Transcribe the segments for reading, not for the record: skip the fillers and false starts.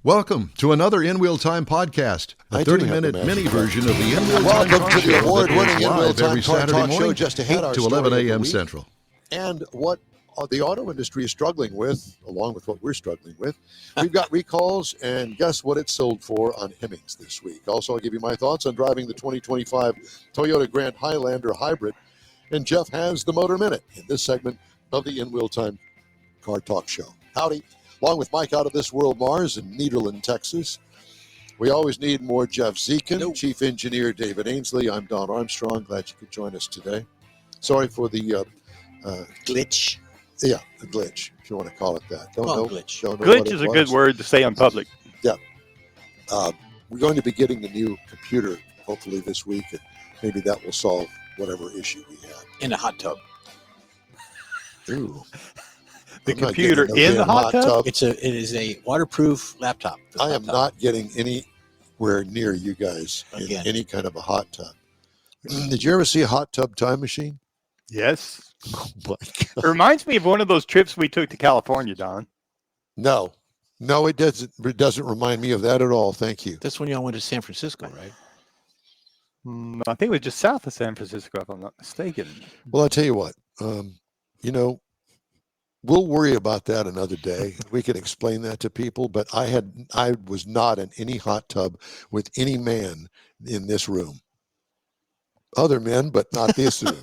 Welcome to another In Wheel Time podcast, a 30-minute mini version of the In Wheel Time Welcome car to the show that award-winning airs In Wheel live Time every car Saturday talk show morning, just ahead 8 our to story 11 of the a.m. week. Central. And what the auto industry is struggling with, along with what we're struggling with. We've got recalls, and guess what it sold for on Hemmings this week. Also, I'll give you my thoughts on driving the 2025 Toyota Grand Highlander Hybrid. And Jeff has the Motor Minute in this segment of the In Wheel Time car talk show. Howdy. Along with Mike out of this world, Mars, in Nederland, Texas. We always need more Jeff Zekin, Chief Engineer David Ainsley. I'm Don Armstrong. Glad you could join us today. Sorry for the glitch. Yeah, a glitch, if you want to call it that. Glitch. Glitch is a good word to say in public. Yeah. We're going to be getting a new computer, hopefully this week, and maybe that will solve whatever issue we have. In a hot tub. Ooh. The computer in the hot tub? It is a waterproof laptop. I am not getting anywhere near you guys in any kind of a hot tub. Did you ever see a hot tub time machine? Yes. Oh my God. It reminds me of one of those trips we took to California, Don. No, it doesn't. It doesn't remind me of that at all. Thank you. That's when y'all went to San Francisco, right? I think it was just south of San Francisco, if I'm not mistaken. Well, I'll tell you what. We'll worry about that another day. We can explain that to people. But I was not in any hot tub with any man in this room. Other men, but not this room.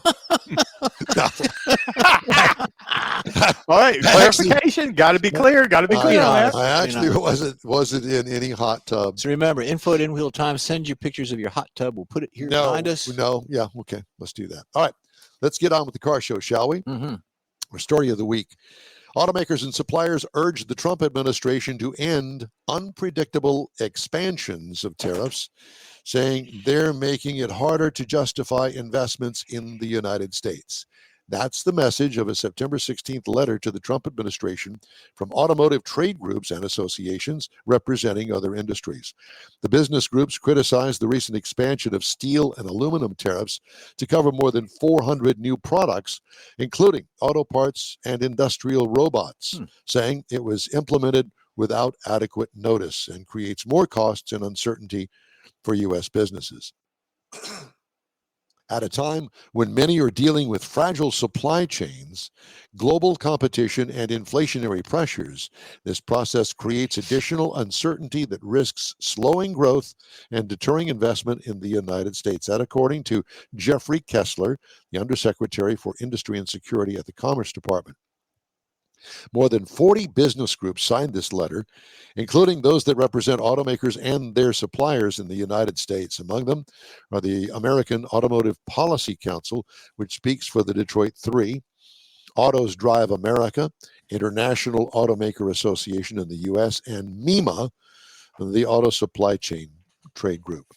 All right, clarification. Got to be clear. Got to be clear on that. I actually wasn't in any hot tub. So remember, info at In Wheel Time. Send you pictures of your hot tub. We'll put it here behind us. No, yeah, okay. Let's do that. All right, let's get on with the car show, shall we? Mm-hmm. Our story of the week. Automakers and suppliers urged the Trump administration to end unpredictable expansions of tariffs, saying they're making it harder to justify investments in the United States. That's the message of a September 16th letter to the Trump administration from automotive trade groups and associations representing other industries. The business groups criticized the recent expansion of steel and aluminum tariffs to cover more than 400 new products, including auto parts and industrial robots, saying it was implemented without adequate notice and creates more costs and uncertainty for U.S. businesses. At a time when many are dealing with fragile supply chains, global competition, and inflationary pressures, this process creates additional uncertainty that risks slowing growth and deterring investment in the United States. That, according to Jeffrey Kessler, the Undersecretary for Industry and Security at the Commerce Department. More than 40 business groups signed this letter, including those that represent automakers and their suppliers in the United States. Among them are the American Automotive Policy Council, which speaks for the Detroit Three, Autos Drive America, International Automaker Association in the U.S., and MEMA, the Auto Supply Chain Trade Group.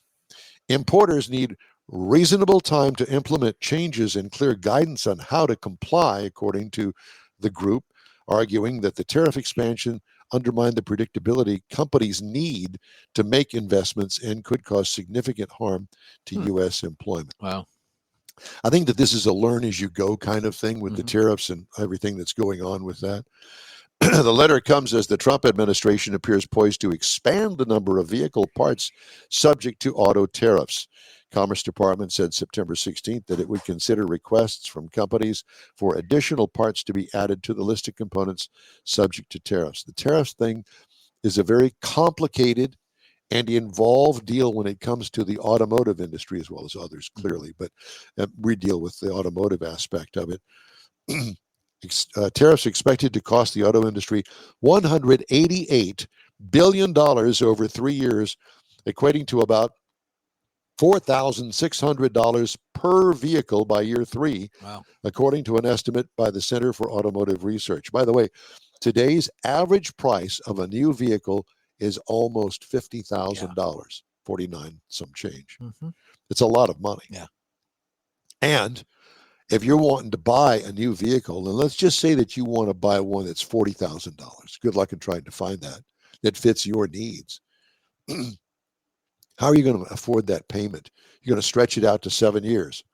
Importers need reasonable time to implement changes and clear guidance on how to comply, according to the group, arguing that the tariff expansion undermined the predictability companies need to make investments and could cause significant harm to U.S. employment. Wow. I think that this is a learn-as-you-go kind of thing with the tariffs and everything that's going on with that. The letter comes as the Trump administration appears poised to expand the number of vehicle parts subject to auto tariffs. Commerce Department said September 16th that it would consider requests from companies for additional parts to be added to the list of components subject to tariffs. The tariffs thing is a very complicated and involved deal when it comes to the automotive industry as well as others, clearly, but we deal with the automotive aspect of it. Tariffs expected to cost the auto industry $188 billion over 3 years, equating to about $4,600 per vehicle by year 3, according to an estimate by the Center for Automotive Research. By the way, today's average price of a new vehicle is almost $50,000, 49 some change. It's a lot of money. Yeah. And if you're wanting to buy a new vehicle, and let's just say that you want to buy one that's $40,000, good luck in trying to find that fits your needs. How are you going to afford that payment? You're going to stretch it out to 7 years.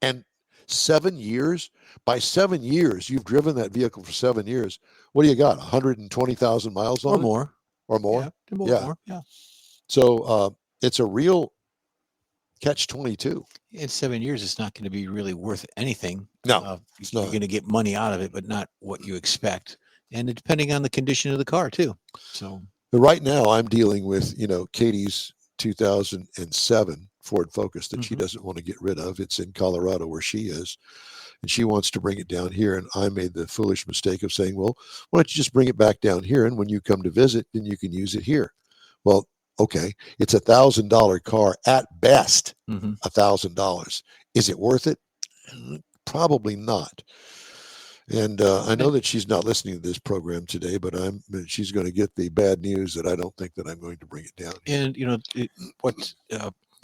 And 7 years. By 7 years, you've driven that vehicle for 7 years. What do you got? 120,000 miles on Or it? more. Or more? Yeah. More, Yeah. more. Yeah. So it's a real catch-22. In 7 years, it's not going to be really worth anything. No, it's You're not. going to get money out of it, but not what you expect. And depending on the condition of the car, too. So But right now, I'm dealing with, Katie's 2007 Ford Focus that she doesn't want to get rid of. It's in Colorado where she is, and she wants to bring it down here. And I made the foolish mistake of saying, well, why don't you just bring it back down here? And when you come to visit, then you can use it here. Well, okay, it's $1,000 car at best, $1,000. Is it worth it? Probably not. And I know that she's not listening to this program today, but she's going to get the bad news that I don't think that I'm going to bring it down here. And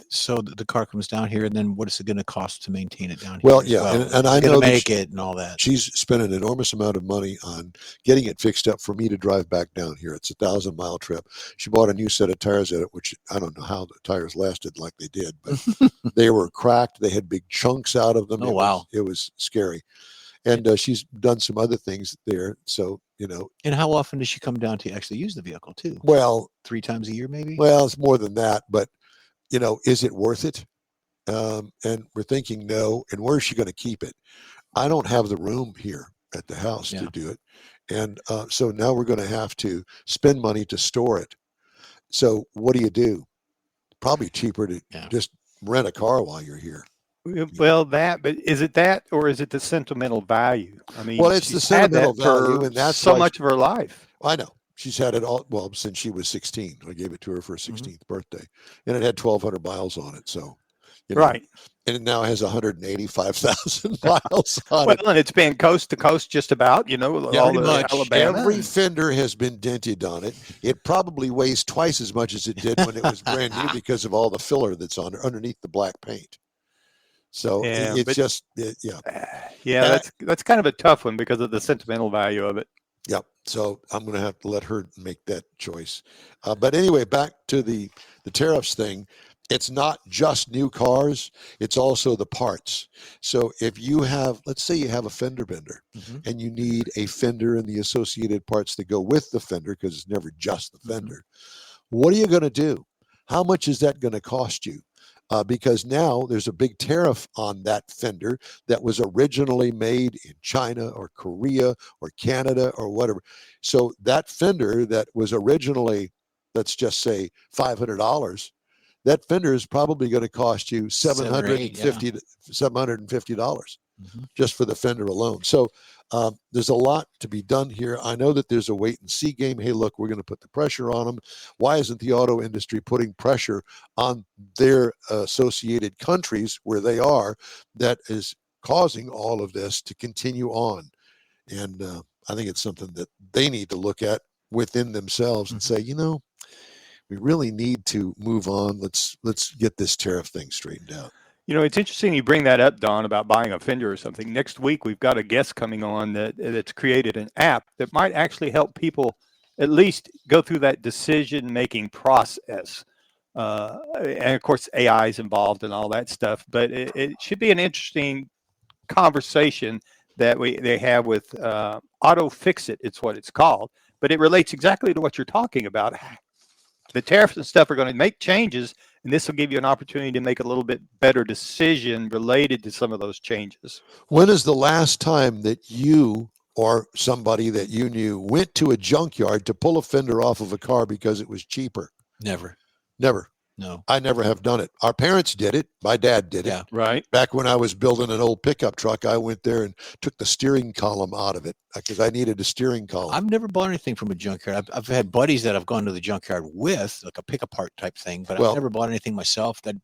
so the car comes down here, and then what is it going to cost to maintain it down here? Well, yeah, and I know make it and all that. She's spent an enormous amount of money on getting it fixed up for me to drive back down here. It's a 1,000-mile trip. She bought a new set of tires at it, which I don't know how the tires lasted like they did, but they were cracked. They had big chunks out of them. Oh, wow. It was scary. And she's done some other things there. So, And how often does she come down to actually use the vehicle, too? Well, 3 times a year, maybe? Well, it's more than that. But, is it worth it? And we're thinking no. And where's she going to keep it? I don't have the room here at the house to do it. And so now we're going to have to spend money to store it. So what do? Probably cheaper to just rent a car while you're here. Well, but is it that, or is it the sentimental value? I mean, well, it's the sentimental value, and that's so much of her life. I know she's had it all. Well, since she was 16, I gave it to her for her 16th birthday, and it had 1,200 miles on it. So, right, and it now has 185,000 miles on it. Well, and it's been coast to coast, just about. All pretty much. Alabama. Every fender has been dented on it. It probably weighs twice as much as it did when it was brand new because of all the filler that's underneath the black paint. So that's kind of a tough one because of the sentimental value of it. Yep. So I'm going to have to let her make that choice. But anyway, back to the tariffs thing. It's not just new cars. It's also the parts. So if you have, let's say you have a fender bender and you need a fender and the associated parts that go with the fender, because it's never just the fender. What are you going to do? How much is that going to cost you? Because now there's a big tariff on that fender that was originally made in China or Korea or Canada or whatever. So that fender that was originally, let's just say $500, that fender is probably going to cost you $750 just for the fender alone. So there's a lot to be done here. I know that there's a wait and see game. Hey, look, we're going to put the pressure on them. Why isn't the auto industry putting pressure on their associated countries where they are that is causing all of this to continue on? And I think it's something that they need to look at within themselves and say, we really need to move on. Let's get this tariff thing straightened out. It's interesting you bring that up, Don, about buying a fender or something. Next week, we've got a guest coming on that's created an app that might actually help people at least go through that decision-making process. And, of course, AI is involved and all that stuff. But it should be an interesting conversation that they have with Auto Fix It. It's what it's called. But it relates exactly to what you're talking about. The tariffs and stuff are going to make changes, and this will give you an opportunity to make a little bit better decision related to some of those changes. When is the last time that you or somebody that you knew went to a junkyard to pull a fender off of a car because it was cheaper? Never. No. I never have done it. Our parents did it. My dad did it. Yeah. Right. Back when I was building an old pickup truck, I went there and took the steering column out of it because I needed a steering column. I've never bought anything from a junkyard. I've had buddies that I've gone to the junkyard with, like a pick-apart type thing, but I've never bought anything myself that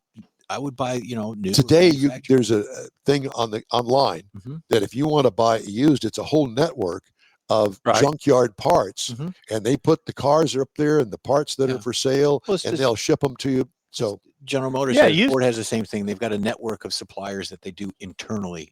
I would buy, new. Today, there's a thing online that if you want to buy used, it's a whole network of junkyard parts, and they put the cars up there and the parts that are for sale, and they'll ship them to you. So General Motors, Ford has the same thing. They've got a network of suppliers that they do internally,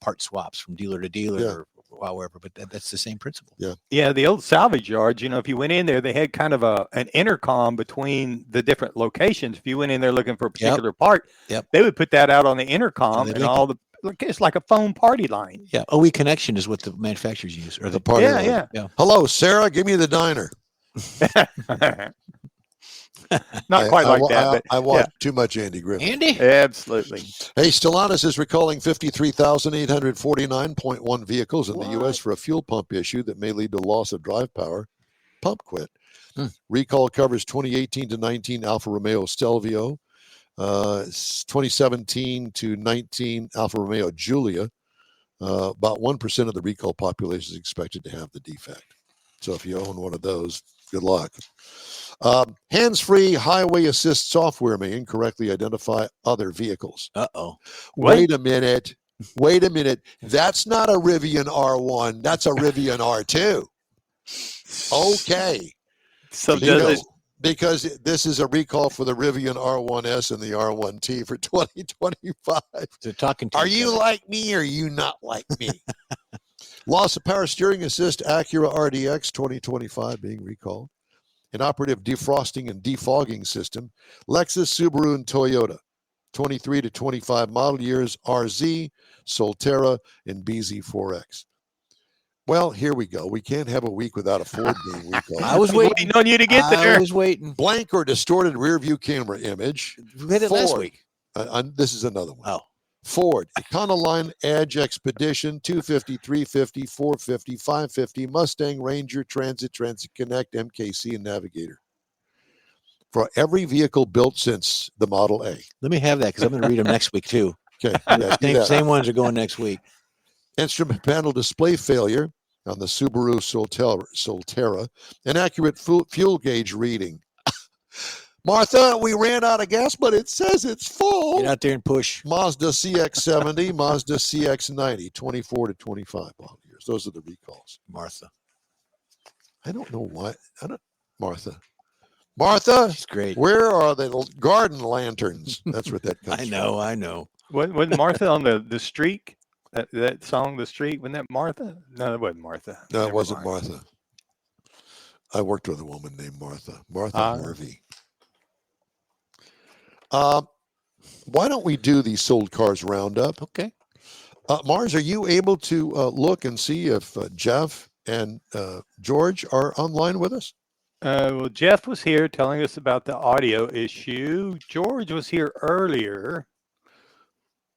part swaps from dealer to dealer or however, but that's the same principle. Yeah, the old salvage yards, if you went in there, they had kind of an intercom between the different locations. If you went in there looking for a particular part, they would put that out on the intercom, and all the it's like a phone party line. Yeah, OE connection is what the manufacturers use, or The party line. Yeah. Hello, Sarah. Give me the diner. Not quite like that, but I watch too much Andy Griffith. Andy. absolutely. Hey, Stellantis is recalling 53,849.1 vehicles in the U.S. for a fuel pump issue that may lead to loss of drive power. Pump quit. Recall covers 2018 to 19 Alfa Romeo Stelvio, 2017 to 19 Alfa Romeo Giulia. About 1% of the recall population is expected to have the defect. So if you own one of those, good luck. Hands-free highway assist software may incorrectly identify other vehicles. Uh-oh. Wait a minute. That's not a Rivian R1. That's a Rivian R2. Okay. So does it, because this is a recall for the Rivian R1S and the R1T for 2025. They're talking to Are each you other. like me or are you not like me? Loss of power steering assist Acura RDX 2025 being recalled. Inoperative defrosting and defogging system. Lexus, Subaru, and Toyota. 23 to 25 model years RZ, Solterra, and BZ4X. Well, here we go. We can't have a week without a Ford being recalled. I was waiting on you to get there. I was waiting. Blank or distorted rear view camera image. We had it last Ford. week. This is another one. Oh. Ford, Econoline, Edge, Expedition, 250, 350, 450, 550, Mustang, Ranger, Transit, Transit Connect, MKC, and Navigator. For every vehicle built since the Model A. Let me have that because I'm going to read them next week too. Okay. Yeah, do that. Same ones are going next week. Instrument panel display failure on the Subaru Solterra. Inaccurate fuel gauge reading. Martha, we ran out of gas, but it says it's full. Get out there and push. Mazda CX-70, Mazda CX-90, 24 to 25 model years. Those are the recalls. Martha. I don't know why. Martha, She's great. where are the garden lanterns? That's what that comes I know. Wasn't Martha on the streak? That song, The Streak, wasn't that Martha? No, it wasn't Martha. No, Never it wasn't mind. Martha. I worked with a woman named Martha. Martha Harvey. Why don't we do the sold cars roundup? Okay. Mars, are you able to look and see if Jeff and George are online with us? Well, Jeff was here telling us about the audio issue. George was here earlier.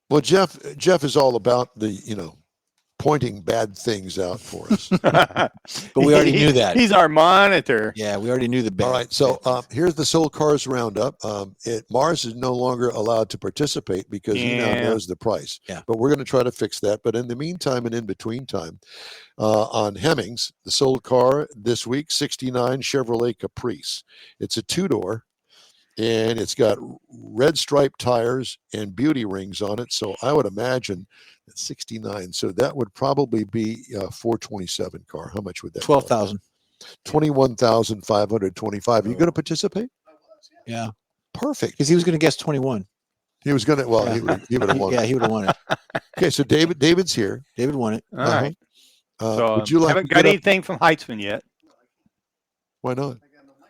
Well, Jeff is all about the, pointing bad things out for us. But we already knew that. He's our monitor. Yeah, we already knew the bad. All right, so here's the sold cars roundup. Mars is no longer allowed to participate because he now knows the price. Yeah. But we're going to try to fix that. But in the meantime and in between time, on Hemmings, the sold car this week, 69 Chevrolet Caprice. It's a two-door, and it's got red striped tires and beauty rings on it. So I would imagine it's 69. So that would probably be a 427 car. How much would that? 12,000. 21,525. Are you going to participate? Yeah. Perfect. Because he was going to guess 21. He was going to. Well, he would have won. Yeah, he would have won it. Okay, so David's here. David won it. All right. So would you like? Haven't to got get up- anything from Heitzman yet. Why not?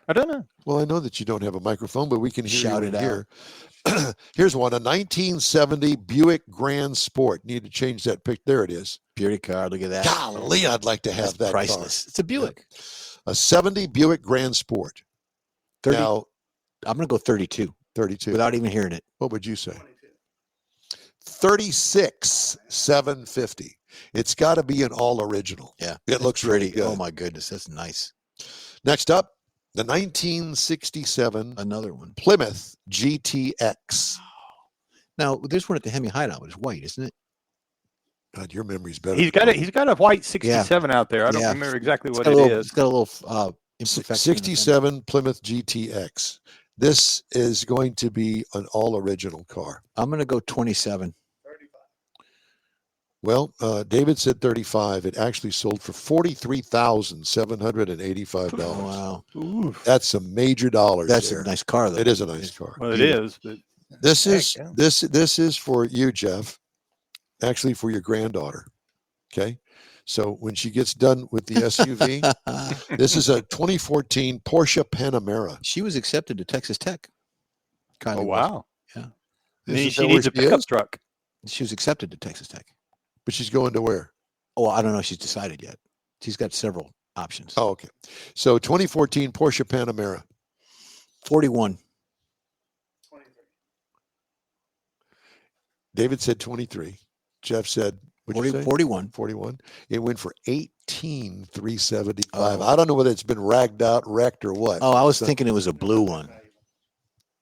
I don't know. Well, I know that you don't have a microphone, but we can hear Shout you it in here. Here's one: a 1970 Buick Grand Sport. Need to change that pic. There it is. Beauty car. Look at that. Golly, I'd like to have That's that priceless. It's a Buick. car. A 70 Buick Grand Sport. 30. Now, I'm going to go 32 32. without even hearing it. What would you say? 36,750. It's got to be an all original. Yeah. It looks really good. Oh, my goodness. That's nice. Next up, the 1967 Another one. Plymouth GTX. Now, there's one at the Hemi Hideout. It's white, isn't it? God, your memory's better. He's than got a mine. he's got a white 67 out there. I don't Yeah. remember exactly what It's it is. got a little imperfection. in the center. 67 Plymouth GTX. This is going to be an all original car. I'm going to go 27. Well, David said 35. It actually sold for $43,785. Wow. Ooh. That's some major dollars. That's there. a nice car, though. It is a nice car. Well, it is. But This is yeah. this is for you, Jeff. Actually, for your granddaughter. Okay, so when she gets done with the SUV, this is a 2014 Porsche Panamera. She was accepted to Texas Tech. Oh Kylie was. wow. Yeah. Isn't She that needs where a pickup is? truck. She was accepted to Texas Tech. But she's going to where? Oh, I don't know if she's decided yet. She's got several options. Oh, okay. So 2014 Porsche Panamera. 41. David said 23. Jeff said 41. 41. It went for 18,375. Oh. I don't know whether it's been ragged out, wrecked, or what. Oh, I was thinking it was a blue one.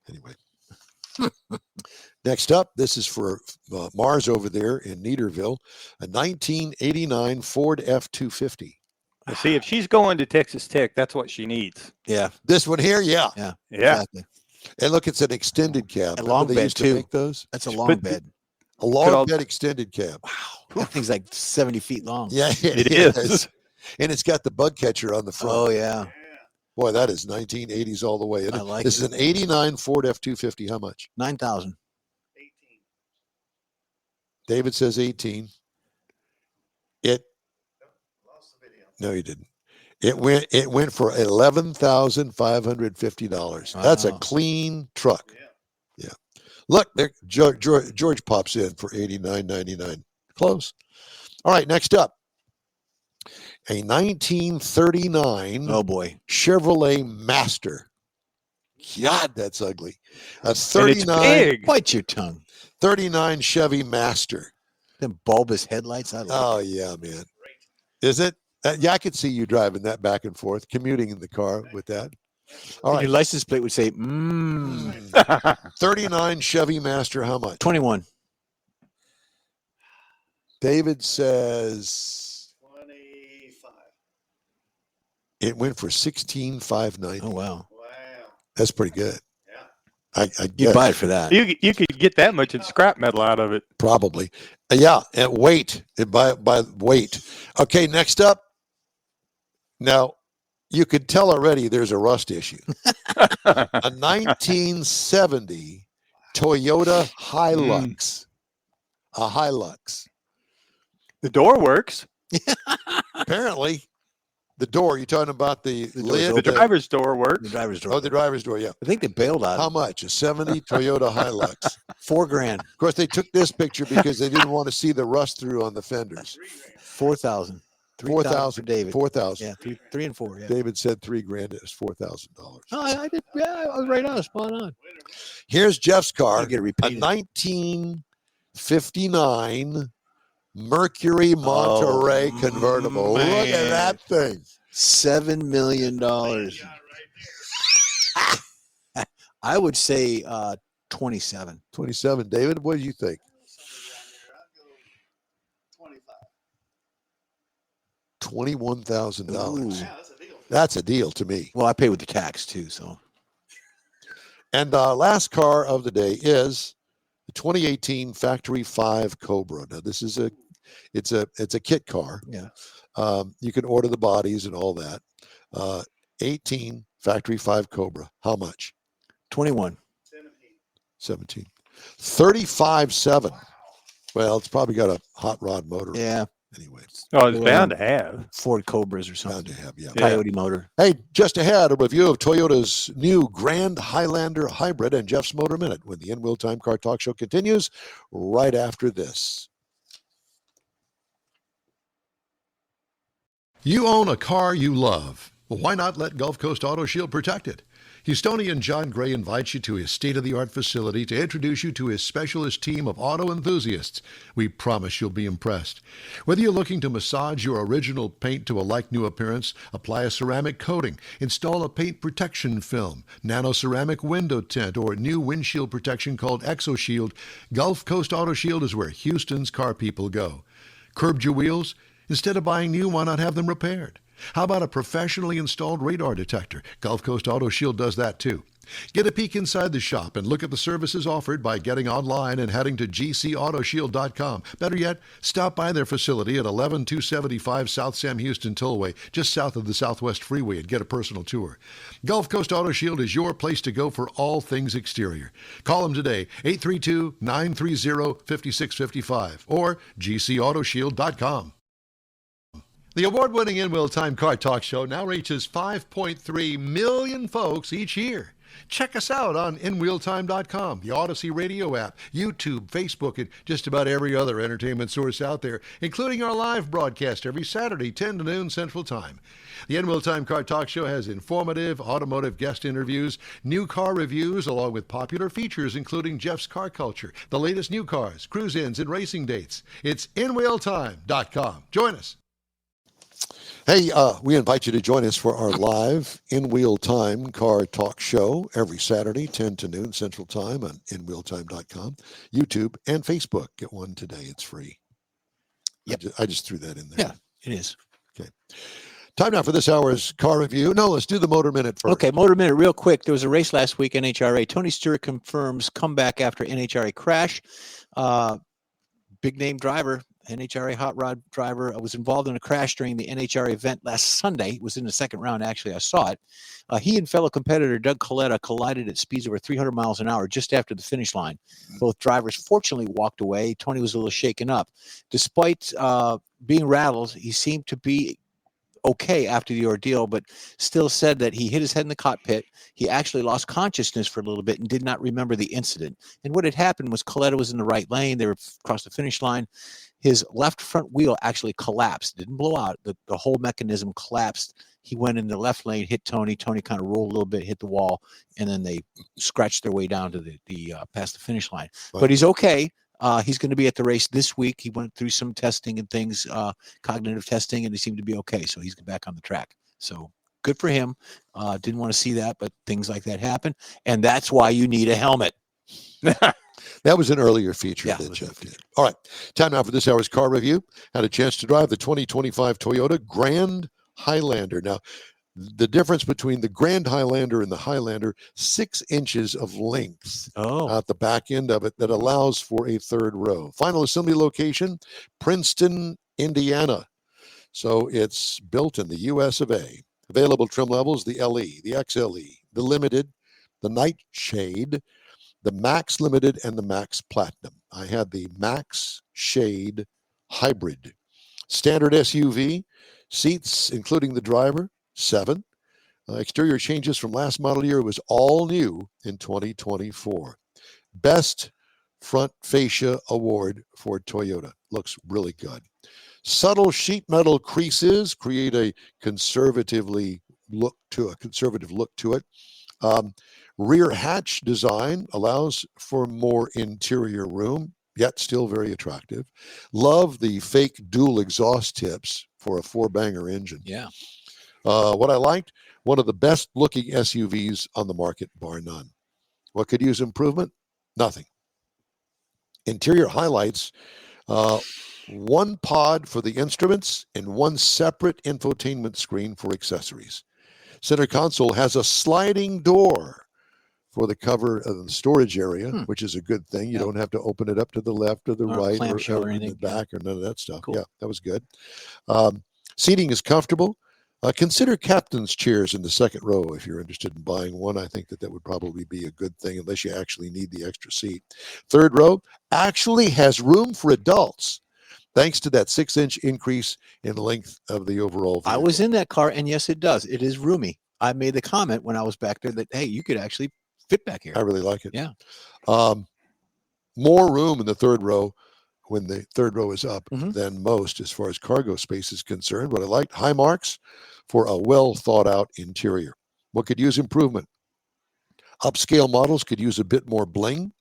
Anyway. Next up, this is for Mars over there in Neederville, a 1989 Ford F-250. See, if she's going to Texas Tech, that's what she needs. Yeah. This one here, yeah. Yeah. Exactly. And look, it's an extended cab. A long Remember they bed, used to too. make those? That's a long But- bed. A long all- bed extended cab. Wow. That thing's like 70 feet long. Yeah, It is. And it's got the bug catcher on the front. Oh, yeah. Boy, that is 1980s all the way. I like This is an 89 Ford F-250. How much? 9,000. David says 18. No, you didn't. It went for $11,550. That's a Wow. clean truck. Yeah. Look, there George pops in for $89.99. Close. All right, next up. A 1939 Oh, boy. Chevrolet Master. God, that's ugly. A And it's 39 big. Bite your tongue. 39 Chevy Master. Them bulbous headlights. I love Oh, yeah, man. Is it? Yeah, I could see you driving that back and forth, commuting in the car with that. All Your right. license plate would say, 39 Chevy Master, how much? 21. David says 25. it went for 16,590. Oh, wow. Wow. That's pretty good. Yeah. I You'd guess, buy it for that. You could get that much in scrap metal out of it. probably. Yeah, and weight. By weight. Okay, next up. Now, you could tell already there's a rust issue. A 1970 Toyota Hilux. A Hilux. The door works. Apparently, the door, you're talking about the door's lid? The open. driver's door works. The driver's door. Oh, the driver's door, yeah. I think they bailed on How it. much? A 70 Toyota Hilux. $4,000. Of course, they took this picture because they didn't want to see the rust through on the fenders. 4,000. 4,000 for David. 4,000. Yeah, three and four. Yeah. David said $3,000 is $4,000. Oh, I did. Yeah, I was right on. Spot on. Here's Jeff's I'll car, get it a repeated. 1959 Mercury Monterey convertible. Look at man. that thing. $7 million. I would say 27. 27. David, what do you think? I'll go 25. $21,000. Ooh. Yeah, that's a deal. That's a deal to me. Well, I pay with the tax too, so And last car of the day is the 2018 Factory 5 Cobra. Now, this is it's a kit car. yeah. You can order the bodies and all that. 18 Factory 5 Cobra. How much? 21. 17. 35.7. Well, it's probably got a hot rod motor. Yeah, Anyway, Oh, it's bound to have. Ford Cobras or bound something. to have, yeah. Yeah. Coyote motor. Hey, just ahead, a review of Toyota's new Grand Highlander Hybrid and Jeff's Motor Minute when the In-Wheel Time Car Talk Show continues right after this. You own a car you love. Well, why not let Gulf Coast Auto Shield protect it? Houstonian John Gray invites you to his state-of-the-art facility to introduce you to his specialist team of auto enthusiasts. We promise you'll be impressed. Whether you're looking to massage your original paint to a like-new appearance, apply a ceramic coating, install a paint protection film, nano-ceramic window tint, or new windshield protection called ExoShield, Gulf Coast Auto Shield is where Houston's car people go. Curbed your wheels? Instead of buying new, why not have them repaired? How about a professionally installed radar detector? Gulf Coast Auto Shield does that too. Get a peek inside the shop and look at the services offered by getting online and heading to gcautoshield.com. Better yet, stop by their facility at 11275 South Sam Houston Tollway, just south of the Southwest Freeway, and get a personal tour. Gulf Coast Auto Shield is your place to go for all things exterior. Call them today, 832-930-5655 or gcautoshield.com. The award-winning In-Wheel Time Car Talk Show now reaches 5.3 million folks each year. Check us out on InWheelTime.com, the Odyssey Radio app, YouTube, Facebook, and just about every other entertainment source out there, including our live broadcast every Saturday, 10 to noon Central Time. The In-Wheel Time Car Talk Show has informative automotive guest interviews, new car reviews, along with popular features including Jeff's Car Culture, the latest new cars, cruise-ins, and racing dates. It's InWheelTime.com. Join us. Hey, we invite you to join us for our live In-Wheel Time Car Talk Show every Saturday, 10 to noon Central Time on InWheelTime.com, YouTube, and Facebook. Get one today. It's free. Yep. I just threw that in there. Yeah, it is. Okay. Time now for this hour's car review. No, let's do the Motor Minute first. Okay, Motor Minute, real quick. There was a race last week, NHRA. Tony Stewart confirms comeback after NHRA crash. Big name driver, NHRA hot rod driver, was involved in a crash during the NHRA event last Sunday. It was in the second round, actually. I saw it. He and fellow competitor Doug Coletta collided at speeds over 300 miles an hour just after the finish line. Both drivers fortunately walked away. Tony was a little shaken up. Despite being rattled, he seemed to be okay after the ordeal, but still said that he hit his head in the cockpit. He actually lost consciousness for a little bit and did not remember the incident. And what had happened was Coletta was in the right lane. They were across the finish line. His left front wheel actually collapsed. Didn't blow out. The whole mechanism collapsed. He went in the left lane, hit Tony. Tony kind of rolled a little bit, hit the wall, and then they scratched their way down to the past the finish line. Right. But he's okay. He's going to be at the race this week. He went through some testing and things, cognitive testing, and he seemed to be okay. So he's back on the track. So good for him. Didn't want to see that, but things like that happen. And that's why you need a helmet. That was an earlier feature Yeah, that Jeff did. All right. Time now for this hour's car review. Had a chance to drive the 2025 Toyota Grand Highlander. Now, the difference between the Grand Highlander and the Highlander, 6 inches of length at the back end of it that allows for a third row. Final assembly location, Princeton, Indiana. So it's built in the US of A. Available trim levels, the LE, the XLE, the Limited, the Nightshade, the Max Limited, and the Max Platinum. I had the Max Shade Hybrid. Standard SUV, seats including the driver, 7. Exterior changes from last model year. It was all new in 2024. Best front fascia award for Toyota. Looks really good. Subtle sheet metal creases create a conservative look to it. Rear hatch design allows for more interior room, yet still very attractive. Love the fake dual exhaust tips for a 4-banger engine. Yeah. What I liked, one of the best looking SUVs on the market, bar none. What could use improvement? Nothing. Interior highlights, 1 pod for the instruments and 1 separate infotainment screen for accessories. Center console has a sliding door for the cover of the storage area, which is a good thing. You don't have to open it up to the left or the right or in the back or none of that stuff. Cool. Yeah, that was good. Seating is comfortable. Consider captain's chairs in the second row if you're interested in buying one. I think that would probably be a good thing unless you actually need the extra seat. Third row actually has room for adults thanks to that 6-inch increase in length of the overall vehicle. I was in that car, and yes, it does. It is roomy. I made the comment when I was back there that, hey, you could actually fit back here. I really like it. Yeah. More room in the third row when the third row is up than most as far as cargo space is concerned. But I liked high marks for a well thought out interior. What could use improvement? Upscale models could use a bit more bling.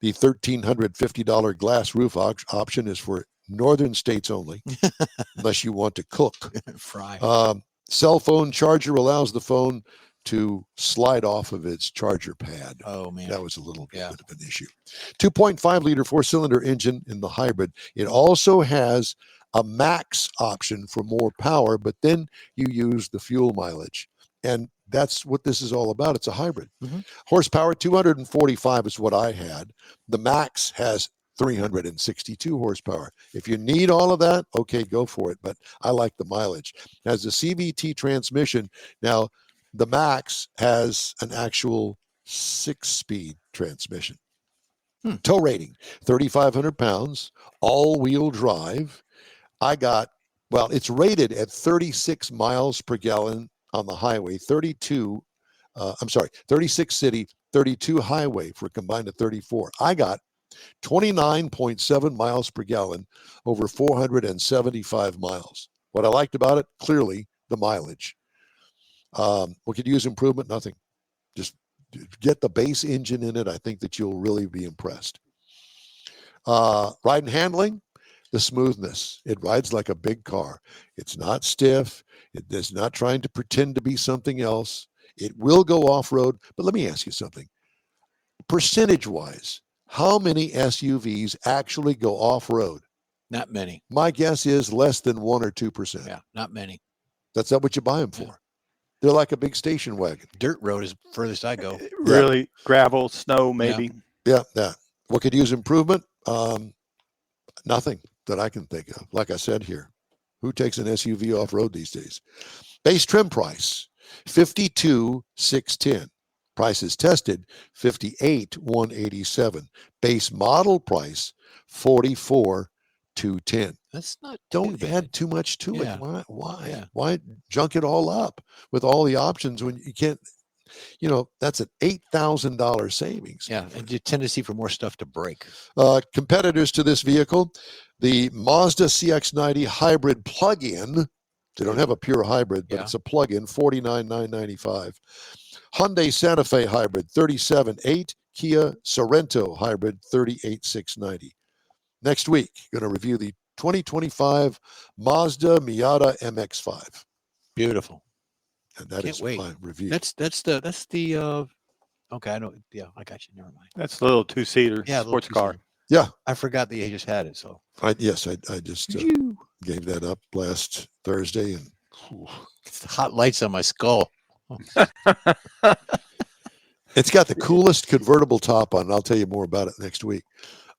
The $1,350 glass roof option is for northern states only, unless you want to cook. Fry. Cell phone charger allows the phone to slide off of its charger pad. Oh, man. That was a little bit of an issue. 2.5-liter 4-cylinder engine in the hybrid. It also has a max option for more power, but then you use the fuel mileage. And that's what this is all about. It's a hybrid. Horsepower, 245 is what I had. The max has 362 horsepower. If you need all of that, okay, go for it. But I like the mileage. It has a CVT transmission. Now, the Max has an actual 6-speed transmission. Tow rating, 3,500 pounds, all-wheel drive. Well, it's rated at 36 miles per gallon on the highway, 36 city, 32 highway for a combined of 34. I got 29.7 miles per gallon over 475 miles. What I liked about it, clearly, the mileage. What could use improvement? Nothing. Just get the base engine in it. I think that you'll really be impressed. Ride and handling, the smoothness. It rides like a big car. It's not stiff. It is not trying to pretend to be something else. It will go off-road. But let me ask you something. Percentage-wise, how many SUVs actually go off-road? Not many. My guess is less than 1 or 2%. Yeah, not many. That's not what you buy them for. Yeah. They're like a big station wagon. Dirt road is furthest I go. Really, gravel, snow, maybe. Yeah. What could use improvement? Nothing that I can think of. Like I said here, who takes an SUV off-road these days? Base trim price, $52,610. Prices tested, $58,187. Base model price, $44,210. That's not Don't too add bad. too much to Yeah. it. Why? Yeah. Why junk it all up with all the options when you can't? That's an $8,000 savings. Yeah, and your tendency for more stuff to break. Competitors to this vehicle, the Mazda CX-90 hybrid plug-in. They don't have a pure hybrid, but Yeah. it's a plug-in, $49,995. Hyundai Santa Fe hybrid, $37,800. Kia Sorento hybrid, $38,690. Next week, going to review the 2025 Mazda Miata MX-5. Beautiful. And that Can't is wait. my review. That's the okay, I know. Yeah, I got you. Never mind. That's a little two-seater Yeah, a little sports car. two-seater. Yeah. I forgot that you just had it. So I just Phew. gave that up last Thursday, and It's the hot lights on my skull. it's got the coolest convertible top on. I'll tell you more about it next week.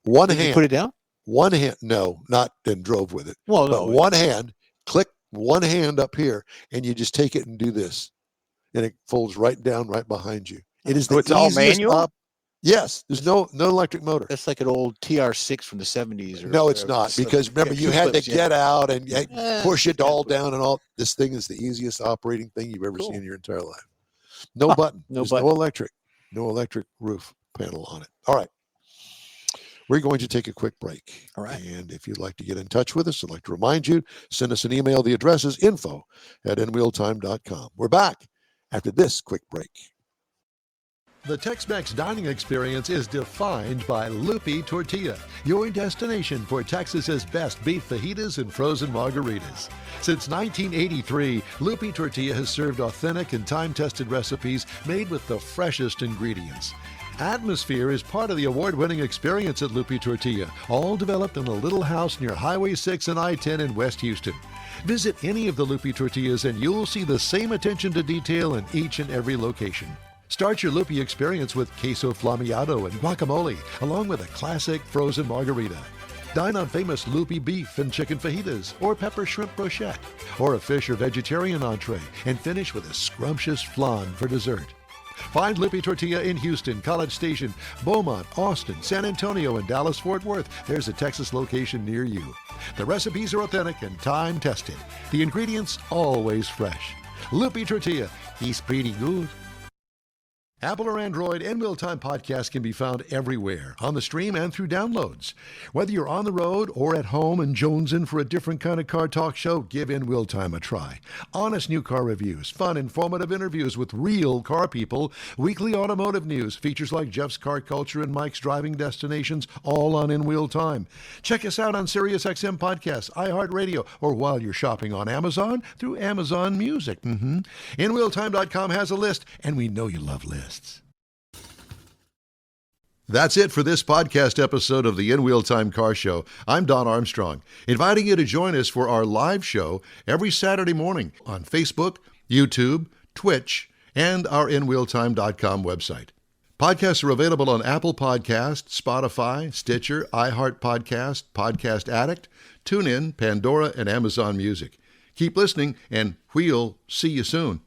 One Did you hand, put it down? no, not and drove with it. Well, But no. one hand, click one hand up here, and you just take it and do this, and it folds right down right behind you. It is the So it's all easiest manual? Yes, there's no electric motor. That's like an old TR6 from the 70s. Or No, it's or not, slip- because remember, you two had to flips, yeah. get out and push it Yeah, all but- down and all. This thing is the easiest operating thing you've ever Cool. seen in your entire life. No button. no There's button. no electric roof panel on it. All right. We're going to take a quick break. All right. And if you'd like to get in touch with us, I'd like to remind you, send us an email. The address is info@nwheeltime.com. We're back after this quick break. The Tex-Mex dining experience is defined by Lupi Tortilla, your destination for Texas's best beef fajitas and frozen margaritas. Since 1983, Lupi Tortilla has served authentic and time-tested recipes made with the freshest ingredients. Atmosphere is part of the award-winning experience at Lupi Tortilla, all developed in a little house near Highway 6 and I-10 in West Houston. Visit any of the Lupi Tortillas and you'll see the same attention to detail in each and every location. Start your Lupi experience with queso flamiado and guacamole, along with a classic frozen margarita. Dine on famous Lupi beef and chicken fajitas, or pepper shrimp brochette, or a fish or vegetarian entree, and finish with a scrumptious flan for dessert. Find Lupi Tortilla in Houston, College Station, Beaumont, Austin, San Antonio, and Dallas-Fort Worth. There's a Texas location near you. The recipes are authentic and time-tested. The ingredients always fresh. Lupi Tortilla, he's pretty good. Apple or Android, In Wheel Time podcast can be found everywhere, on the stream and through downloads. Whether you're on the road or at home and jonesing for a different kind of car talk show, give In Wheel Time a try. Honest new car reviews, fun, informative interviews with real car people, weekly automotive news, features like Jeff's Car Culture and Mike's Driving Destinations, all on In Wheel Time. Check us out on SiriusXM Podcasts, iHeartRadio, or while you're shopping on Amazon, through Amazon Music. InWheelTime.com has a list, and we know you love lists. That's it for this podcast episode of the In Wheel Time Car Show. I'm Don Armstrong, inviting you to join us for our live show every Saturday morning on Facebook, YouTube, Twitch, and our InWheelTime.com website. Podcasts are available on Apple Podcasts, Spotify, Stitcher, iHeart Podcast, Podcast Addict, TuneIn, Pandora, and Amazon Music. Keep listening, and we'll see you soon.